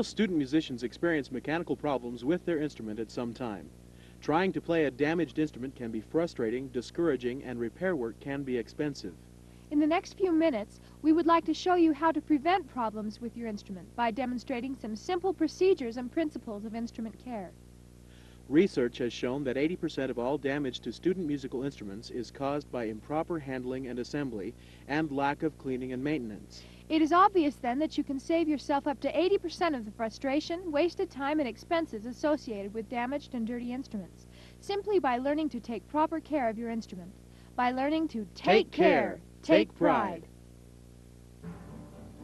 Most student musicians experience mechanical problems with their instrument at some time. Trying to play a damaged instrument can be frustrating, discouraging, and repair work can be expensive. In the next few minutes, we would like to show you how to prevent problems with your instrument by demonstrating some simple procedures and principles of instrument care. Research has shown that 80% of all damage to student musical instruments is caused by improper handling and assembly and lack of cleaning and maintenance. It is obvious then that you can save yourself up to 80% of the frustration, wasted time, and expenses associated with damaged and dirty instruments, simply by learning to take proper care of your instrument, by learning to take care, take pride.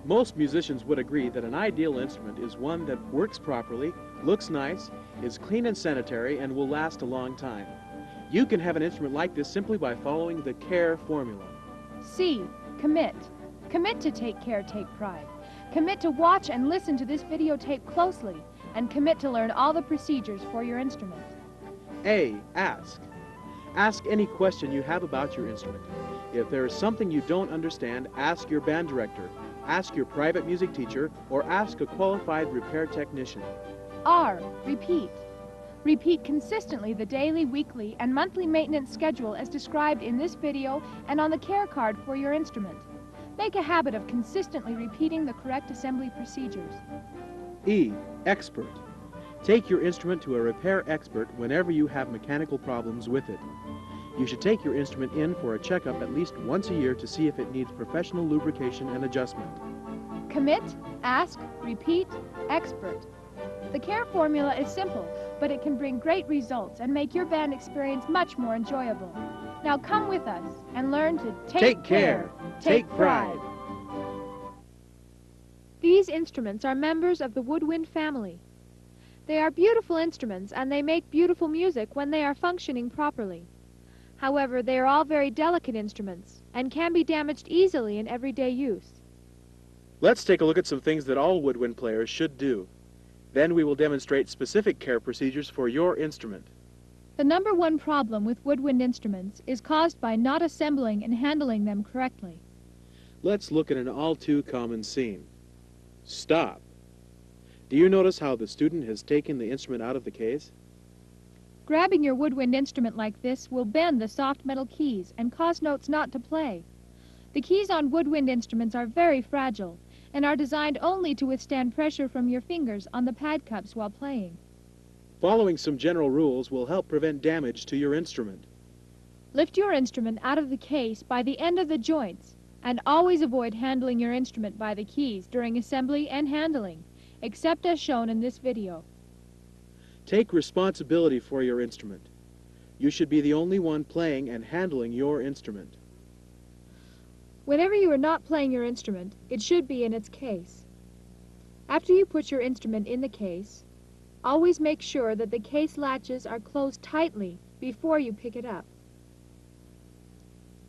Most musicians would agree that an ideal instrument is one that works properly, looks nice, is clean and sanitary, and will last a long time. You can have an instrument like this simply by following the CARE formula. C. Commit. Commit to take care, take pride. Commit to watch and listen to this videotape closely, and commit to learn all the procedures for your instrument. A. Ask. Ask any question you have about your instrument. If there is something you don't understand, ask your band director, ask your private music teacher, or ask a qualified repair technician. R. Repeat. Repeat consistently the daily, weekly, and monthly maintenance schedule as described in this video and on the care card for your instrument. Make a habit of consistently repeating the correct assembly procedures. E. Expert. Take your instrument to a repair expert whenever you have mechanical problems with it. You should take your instrument in for a checkup at least once a year to see if it needs professional lubrication and adjustment. Commit, ask, repeat, expert. The CARE formula is simple, but it can bring great results and make your band experience much more enjoyable. Now come with us and learn to take care, take pride. These instruments are members of the woodwind family. They are beautiful instruments and they make beautiful music when they are functioning properly. However, they are all very delicate instruments and can be damaged easily in everyday use. Let's take a look at some things that all woodwind players should do. Then we will demonstrate specific care procedures for your instrument. The number one problem with woodwind instruments is caused by not assembling and handling them correctly. Let's look at an all too common scene. Stop. Do you notice how the student has taken the instrument out of the case? Grabbing your woodwind instrument like this will bend the soft metal keys and cause notes not to play. The keys on woodwind instruments are very fragile and are designed only to withstand pressure from your fingers on the pad cups while playing. Following some general rules will help prevent damage to your instrument. Lift your instrument out of the case by the end of the joints and always avoid handling your instrument by the keys during assembly and handling, except as shown in this video. Take responsibility for your instrument. You should be the only one playing and handling your instrument. Whenever you are not playing your instrument, it should be in its case. After you put your instrument in the case, always make sure that the case latches are closed tightly before you pick it up.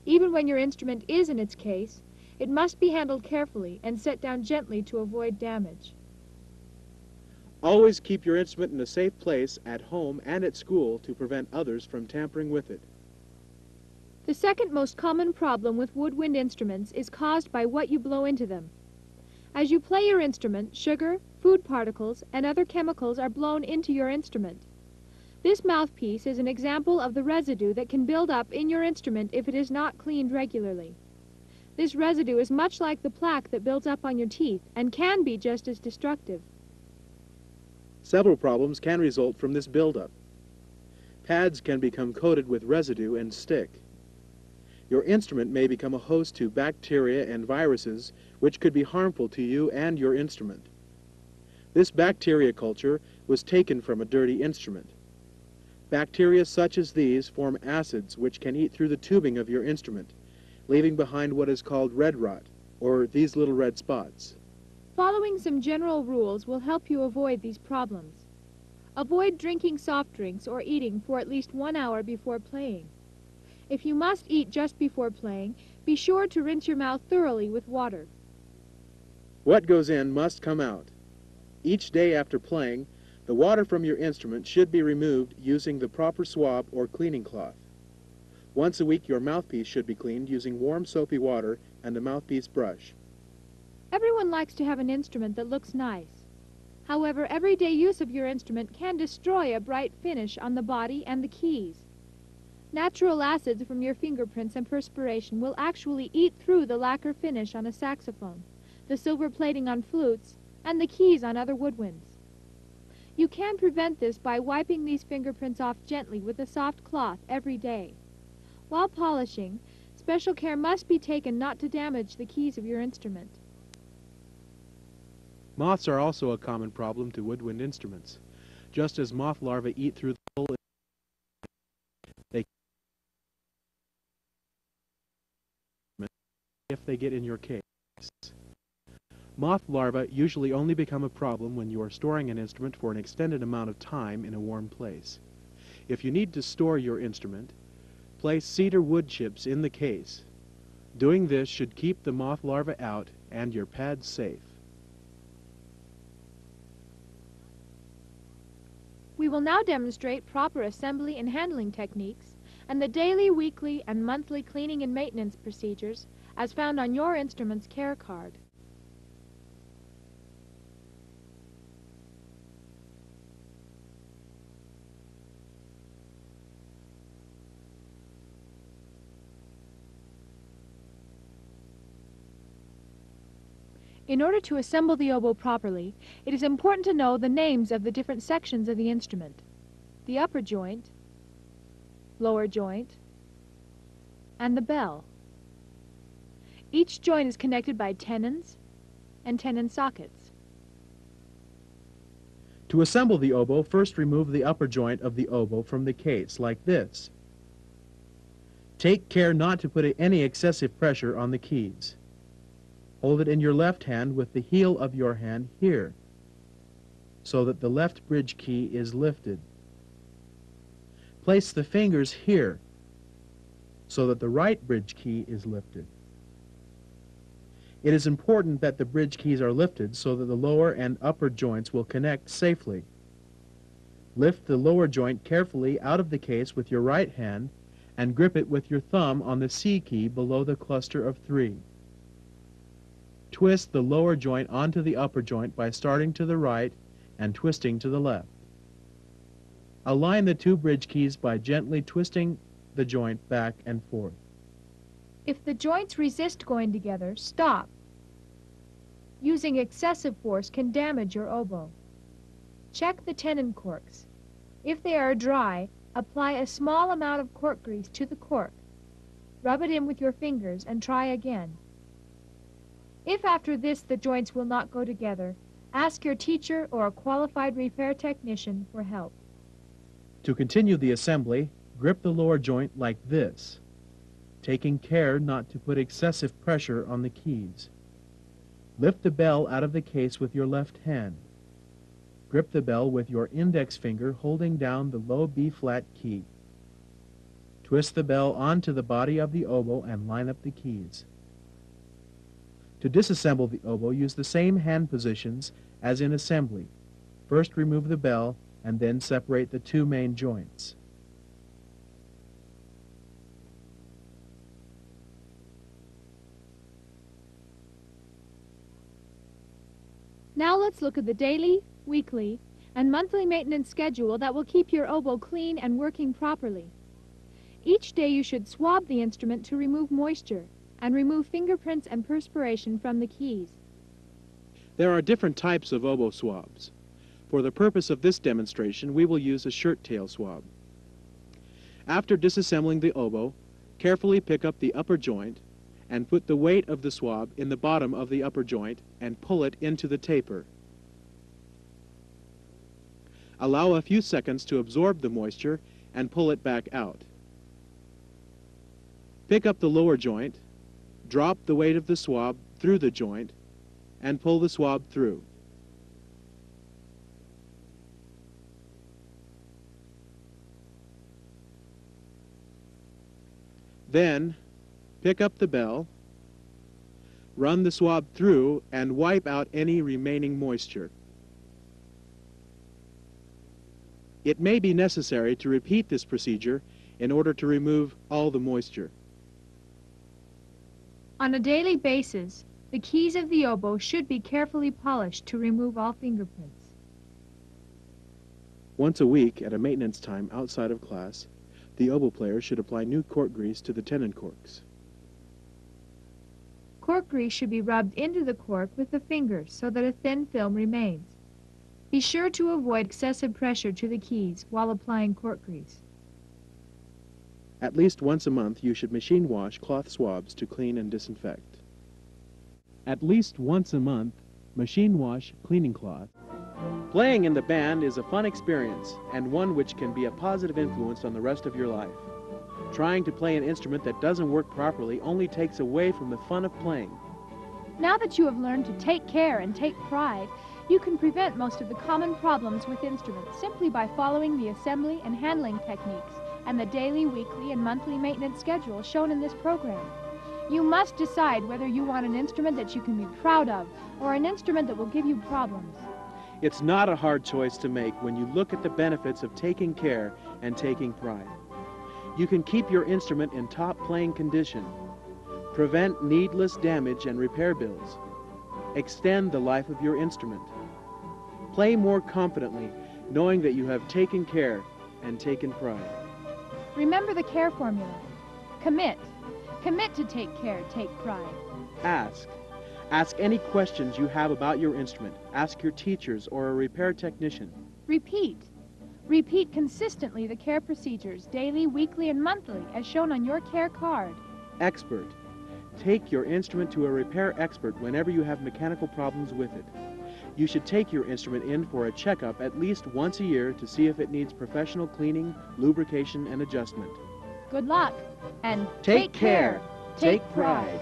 Even when your instrument is in its case, it must be handled carefully and set down gently to avoid damage. Always keep your instrument in a safe place at home and at school to prevent others from tampering with it. The second most common problem with woodwind instruments is caused by what you blow into them. As you play your instrument, sugar, food particles, and other chemicals are blown into your instrument. This mouthpiece is an example of the residue that can build up in your instrument if it is not cleaned regularly. This residue is much like the plaque that builds up on your teeth and can be just as destructive. Several problems can result from this buildup. Pads can become coated with residue and stick. Your instrument may become a host to bacteria and viruses, which could be harmful to you and your instrument. This bacteria culture was taken from a dirty instrument. Bacteria such as these form acids which can eat through the tubing of your instrument, leaving behind what is called red rot, or these little red spots. Following some general rules will help you avoid these problems. Avoid drinking soft drinks or eating for at least 1 hour before playing. If you must eat just before playing, be sure to rinse your mouth thoroughly with water. What goes in must come out. Each day after playing, the water from your instrument should be removed using the proper swab or cleaning cloth. Once a week, your mouthpiece should be cleaned using warm soapy water and a mouthpiece brush. Everyone likes to have an instrument that looks nice. However, everyday use of your instrument can destroy a bright finish on the body and the keys. Natural acids from your fingerprints and perspiration will actually eat through the lacquer finish on a saxophone, the silver plating on flutes, and the keys on other woodwinds. You can prevent this by wiping these fingerprints off gently with a soft cloth every day. While polishing, special care must be taken not to damage the keys of your instrument. Moths are also a common problem to woodwind instruments. Just as moth larvae eat through the hole, they if they get in your case. Moth larvae usually only become a problem when you are storing an instrument for an extended amount of time in a warm place. If you need to store your instrument, place cedar wood chips in the case. Doing this should keep the moth larvae out and your pads safe. We will now demonstrate proper assembly and handling techniques and the daily, weekly, and monthly cleaning and maintenance procedures as found on your instrument's care card. In order to assemble the oboe properly, it is important to know the names of the different sections of the instrument: the upper joint, lower joint, and the bell. Each joint is connected by tenons and tenon sockets. To assemble the oboe, first remove the upper joint of the oboe from the case, like this. Take care not to put any excessive pressure on the keys. Hold it in your left hand with the heel of your hand here, so that the left bridge key is lifted. Place the fingers here, so that the right bridge key is lifted. It is important that the bridge keys are lifted so that the lower and upper joints will connect safely. Lift the lower joint carefully out of the case with your right hand and grip it with your thumb on the C key below the cluster of 3. Twist the lower joint onto the upper joint by starting to the right and twisting to the left. Align the two bridge keys by gently twisting the joint back and forth. If the joints resist going together, stop. Using excessive force can damage your oboe. Check the tenon corks. If they are dry, apply a small amount of cork grease to the cork. Rub it in with your fingers and try again. If after this the joints will not go together, ask your teacher or a qualified repair technician for help. To continue the assembly, grip the lower joint like this, taking care not to put excessive pressure on the keys. Lift the bell out of the case with your left hand. Grip the bell with your index finger holding down the low B-flat key. Twist the bell onto the body of the oboe and line up the keys. To disassemble the oboe, use the same hand positions as in assembly. First remove the bell and then separate the two main joints. Now let's look at the daily, weekly, and monthly maintenance schedule that will keep your oboe clean and working properly. Each day you should swab the instrument to remove moisture and remove fingerprints and perspiration from the keys. There are different types of oboe swabs. For the purpose of this demonstration, we will use a shirt tail swab. After disassembling the oboe, carefully pick up the upper joint and put the weight of the swab in the bottom of the upper joint and pull it into the taper. Allow a few seconds to absorb the moisture and pull it back out. Pick up the lower joint, drop the weight of the swab through the joint, and pull the swab through. Then, pick up the bell, run the swab through, and wipe out any remaining moisture. It may be necessary to repeat this procedure in order to remove all the moisture. On a daily basis, the keys of the oboe should be carefully polished to remove all fingerprints. Once a week, at a maintenance time outside of class, the oboe player should apply new cork grease to the tenon corks. Cork grease should be rubbed into the cork with the fingers so that a thin film remains. Be sure to avoid excessive pressure to the keys while applying cork grease. At least once a month, you should machine wash cloth swabs to clean and disinfect. At least once a month, machine wash cleaning cloth. Playing in the band is a fun experience and one which can be a positive influence on the rest of your life. Trying to play an instrument that doesn't work properly only takes away from the fun of playing. Now that you have learned to take care and take pride, you can prevent most of the common problems with instruments simply by following the assembly and handling techniques and the daily, weekly, and monthly maintenance schedule shown in this program. You must decide whether you want an instrument that you can be proud of or an instrument that will give you problems. It's not a hard choice to make when you look at the benefits of taking care and taking pride. You can keep your instrument in top playing condition, prevent needless damage and repair bills, extend the life of your instrument, play more confidently knowing that you have taken care and taken pride. Remember the CARE formula. Commit. Commit to take care, take pride. Ask. Ask any questions you have about your instrument. Ask your teachers or a repair technician. Repeat. Repeat consistently the CARE procedures, daily, weekly, and monthly, as shown on your CARE card. Expert. Take your instrument to a repair expert whenever you have mechanical problems with it. You should take your instrument in for a checkup at least once a year to see if it needs professional cleaning, lubrication, and adjustment. Good luck, and Take care. Take pride.